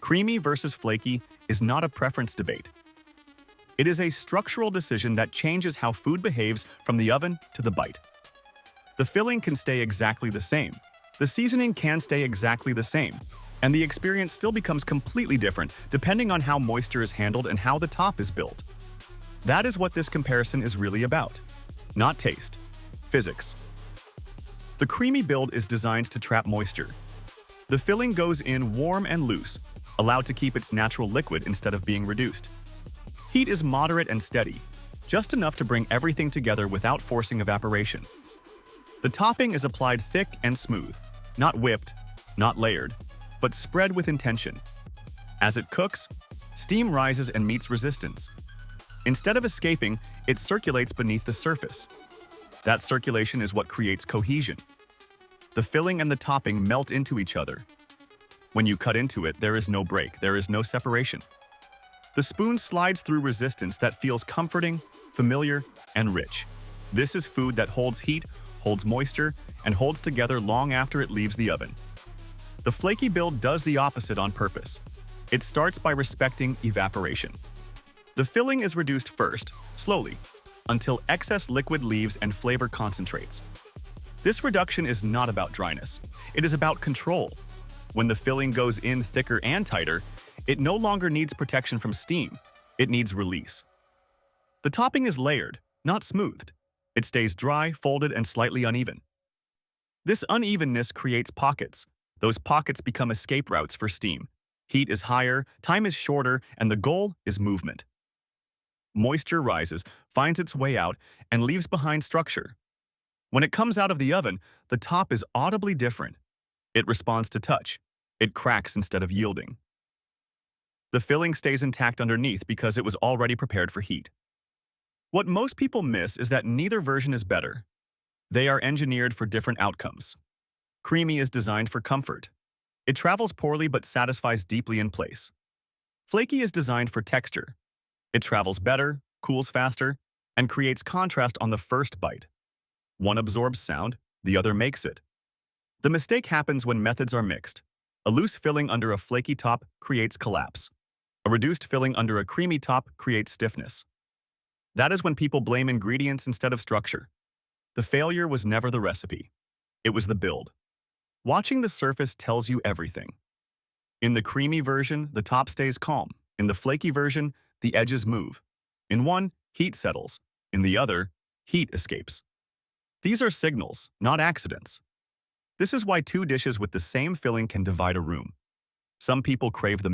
Creamy versus flaky is not a preference debate. It is a structural decision that changes how food behaves from the oven to the bite. The filling can stay exactly the same. The seasoning can stay exactly the same. And the experience still becomes completely different depending on how moisture is handled and how the top is built. That is what this comparison is really about. Not taste. Physics. The creamy build is designed to trap moisture. The filling goes in warm and loose, allowed to keep its natural liquid instead of being reduced. Heat is moderate and steady, just enough to bring everything together without forcing evaporation. The topping is applied thick and smooth, not whipped, not layered, but spread with intention. As it cooks, steam rises and meets resistance. Instead of escaping, it circulates beneath the surface. That circulation is what creates cohesion. The filling and the topping melt into each other. When you cut into it, there is no break, there is no separation. The spoon slides through resistance that feels comforting, familiar, and rich. This is food that holds heat, holds moisture, and holds together long after it leaves the oven. The flaky build does the opposite on purpose. It starts by respecting evaporation. The filling is reduced first, slowly, until excess liquid leaves and flavor concentrates. This reduction is not about dryness. It is about control. When the filling goes in thicker and tighter, it no longer needs protection from steam. It needs release. The topping is layered, not smoothed. It stays dry, folded, and slightly uneven. This unevenness creates pockets. Those pockets become escape routes for steam. Heat is higher, time is shorter, and the goal is movement. Moisture rises, finds its way out, and leaves behind structure. When it comes out of the oven, the top is audibly different. It responds to touch. It cracks instead of yielding. The filling stays intact underneath because it was already prepared for heat. What most people miss is that neither version is better. They are engineered for different outcomes. Creamy is designed for comfort. It travels poorly but satisfies deeply in place. Flaky is designed for texture. It travels better, cools faster, and creates contrast on the first bite. One absorbs sound, the other makes it. The mistake happens when methods are mixed. A loose filling under a flaky top creates collapse. A reduced filling under a creamy top creates stiffness. That is when people blame ingredients instead of structure. The failure was never the recipe. It was the build. Watching the surface tells you everything. In the creamy version, the top stays calm. In the flaky version, the edges move. In one, heat settles. In the other, heat escapes. These are signals, not accidents. This is why two dishes with the same filling can divide a room. Some people crave the